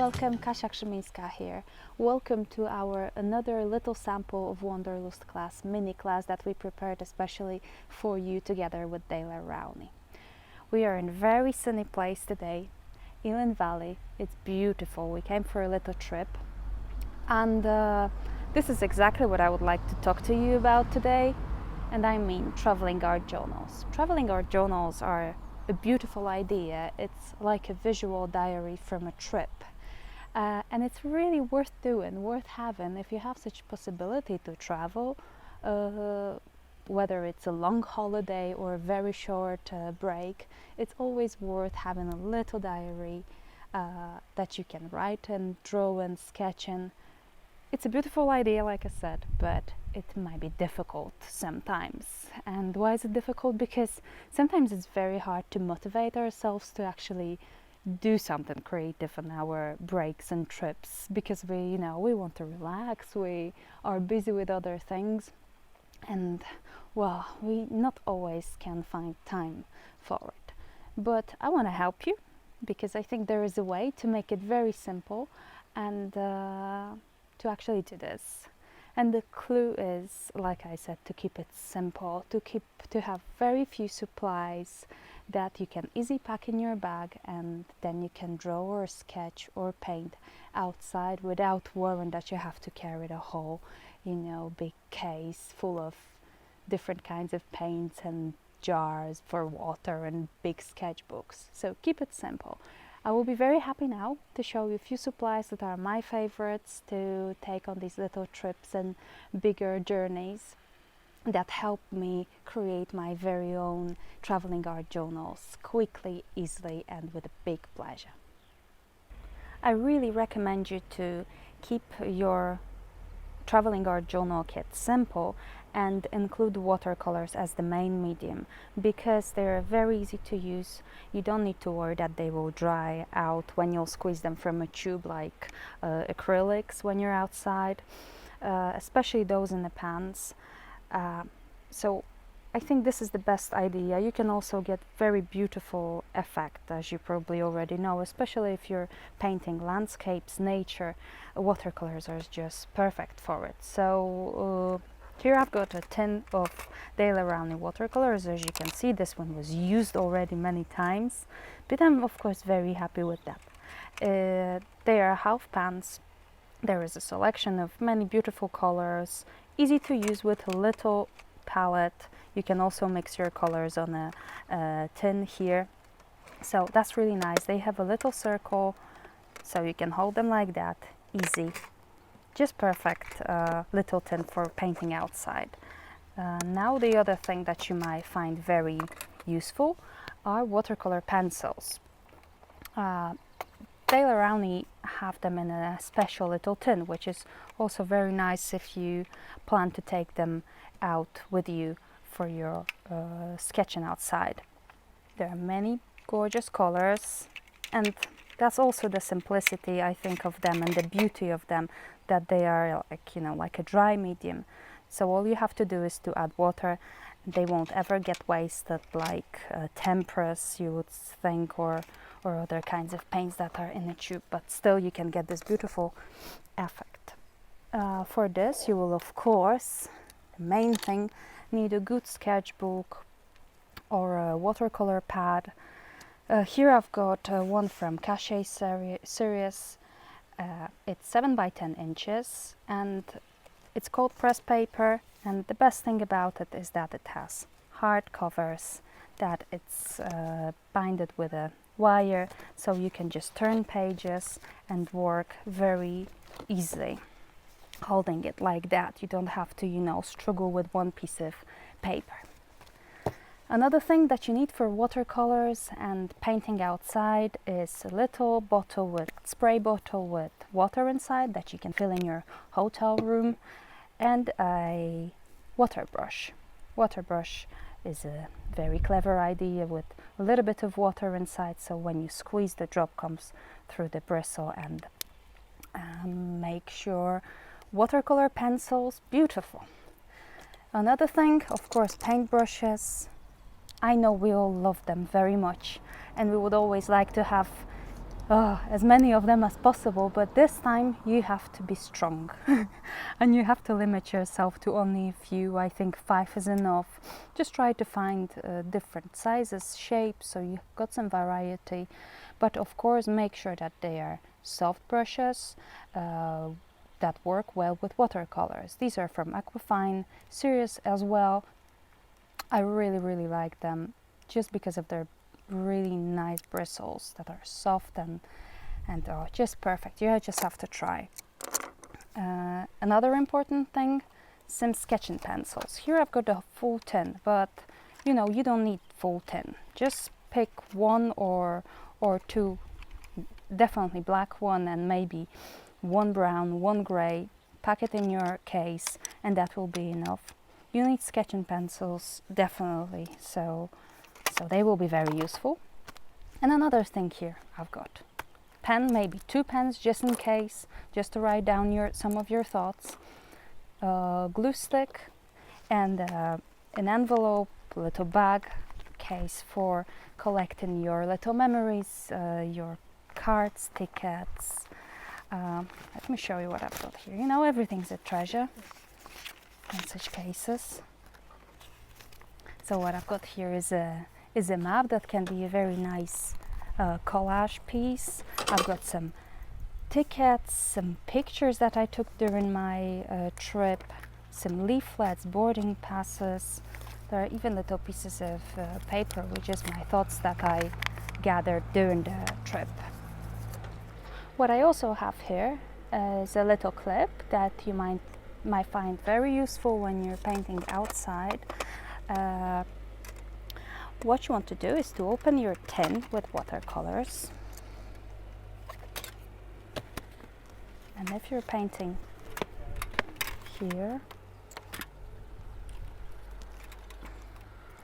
welcome, Kasia Krzyminska here. Welcome to our another little sample of Wanderlust class, mini class that we prepared especially for you together with Daler-Rowney. We are in a very sunny place today, Elan Valley. It's beautiful. We came for a little trip and this is exactly what I would like to talk to you about today, and I mean traveling art journals. Traveling art journals are a beautiful idea. It's like a visual diary from a trip, and it's really worth doing, worth having if you have such possibility to travel, whether it's a long holiday or a very short break. It's always worth having a little diary that you can write and draw and sketch in. It's a beautiful idea, like I said, but it might be difficult sometimes. And why is it difficult? Because sometimes it's very hard to motivate ourselves to actually do something creative on our breaks and trips, because we want to relax, we are busy with other things, and well, we not always can find time for it. But I want to help you, because I think there is a way to make it very simple and to actually do this. And the clue is, like I said, to keep it simple, to have very few supplies that you can easily pack in your bag, and then you can draw or sketch or paint outside without worrying that you have to carry the whole, big case full of different kinds of paints and jars for water and big sketchbooks. So keep it simple. I will be very happy now to show you a few supplies that are my favorites to take on these little trips and bigger journeys that help me create my very own traveling art journals quickly, easily, and with a big pleasure. I really recommend you to keep your traveling art journal kit simple and include watercolors as the main medium, because they're very easy to use. You don't need to worry that they will dry out when you'll squeeze them from a tube like acrylics when you're outside, especially those in the pans. So I think this is the best idea. You can also get very beautiful effect, as you probably already know, especially if you're painting landscapes, nature. Watercolors are just perfect for it. So here I've got a tin of Daler-Rowney watercolors. As you can see, this one was used already many times, but I'm of course very happy with that. They are half pans. There is a selection of many beautiful colors, easy to use with a little palette. You can also mix your colors on a tin here, so that's really nice. They have a little circle, so you can hold them like that, easy. Just perfect little tin for painting outside. Now the other thing that you might find very useful are watercolor pencils. Daler-Rowney have them in a special little tin, which is also very nice if you plan to take them out with you for your sketching outside. There are many gorgeous colors, and that's also the simplicity, I think, of them and the beauty of them, that they are like a dry medium. So all you have to do is to add water. They won't ever get wasted like temperas, you would think, or other kinds of paints that are in a tube, but still you can get this beautiful effect. For this you will, of course, the main thing, need a good sketchbook or a watercolor pad. Here I've got one from Kasia series. It's 7 by 10 inches and it's called press paper, and the best thing about it is that it has hard covers, that it's binded with a wire, so you can just turn pages and work very easily holding it like that. You don't have to struggle with one piece of paper. Another thing that you need for watercolors and painting outside is a little spray bottle with water inside that you can fill in your hotel room, and a water brush. Water brush is a very clever idea with a little bit of water inside, so when you squeeze, the drop comes through the bristle, and make sure watercolor pencils beautiful. Another thing, of course, paintbrushes. I know we all love them very much, and we would always like to have as many of them as possible, but this time you have to be strong and you have to limit yourself to only a few. I think 5 is enough. Just try to find different sizes, shapes, so you've got some variety, but of course make sure that they are soft brushes that work well with watercolors. These are from Aquafine, serious as well. I really like them just because of their really nice bristles that are soft and just perfect. You just have to try. Another important thing, some sketching pencils. Here I've got a full tin, but you know, you don't need full tin. Just pick one or two, definitely black one and maybe one brown, one gray. Pack it in your case and that will be enough. You need sketching pencils, definitely, so they will be very useful. And another thing here, I've got pen, maybe 2 pens just in case, just to write down some of your thoughts, glue stick, and an envelope, a little bag case for collecting your little memories, your cards, tickets. Let me show you what I've got here. You know, everything's a treasure in such cases. So what I've got here is a map that can be a very nice collage piece. I've got some tickets, some pictures that I took during my trip, some leaflets, boarding passes. There are even little pieces of paper, which is my thoughts that I gathered during the trip. What I also have here is a little clip that you might find very useful when you're painting outside. What you want to do is to open your tin with watercolors, and if you're painting here,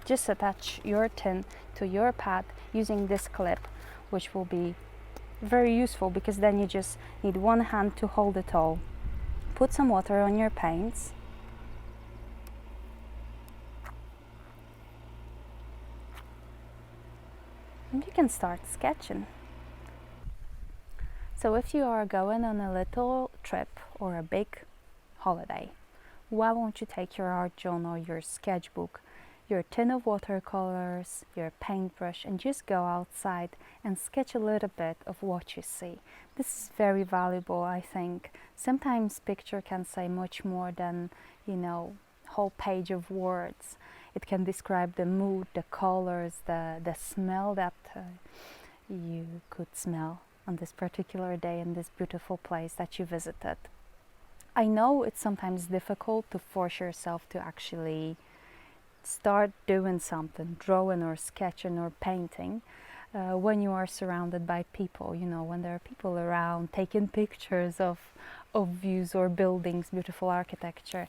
just attach your tin to your pad using this clip, which will be very useful because then you just need one hand to hold it all. Put some water on your paints. And you can start sketching. So if you are going on a little trip or a big holiday, why won't you take your art journal, your sketchbook, your tin of watercolors, your paintbrush, and just go outside and sketch a little bit of what you see. This is very valuable, I think. Sometimes picture can say much more than, you know, whole page of words. It can describe the mood, the colors, the smell that you could smell on this particular day in this beautiful place that you visited. I know it's sometimes difficult to force yourself to actually start doing something, drawing or sketching or painting, when you are surrounded by people, you know, when there are people around taking pictures of views or buildings, beautiful architecture.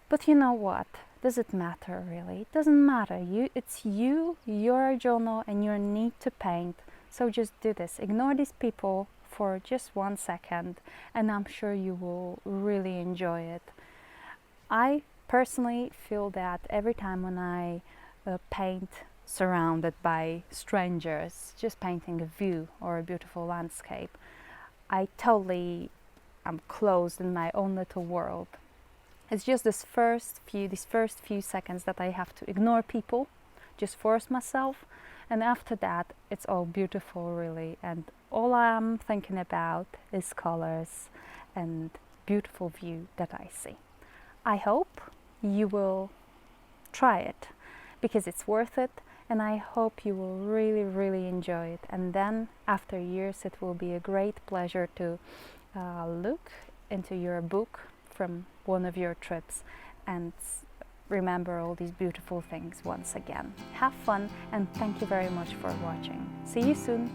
But you know what? Does it matter really? It doesn't matter. It's you, your journal, and your need to paint. So just do this. Ignore these people for just 1 second, and I'm sure you will really enjoy it. I personally feel that every time when I paint surrounded by strangers, just painting a view or a beautiful landscape, I totally am closed in my own little world. It's just these first few seconds that I have to ignore people, just force myself, and after that it's all beautiful really, and all I'm thinking about is colors and beautiful view that I see. I hope you will try it because it's worth it, and I hope you will really enjoy it, and then after years it will be a great pleasure to look into your book from one of your trips and remember all these beautiful things once again. Have fun, and thank you very much for watching. See you soon.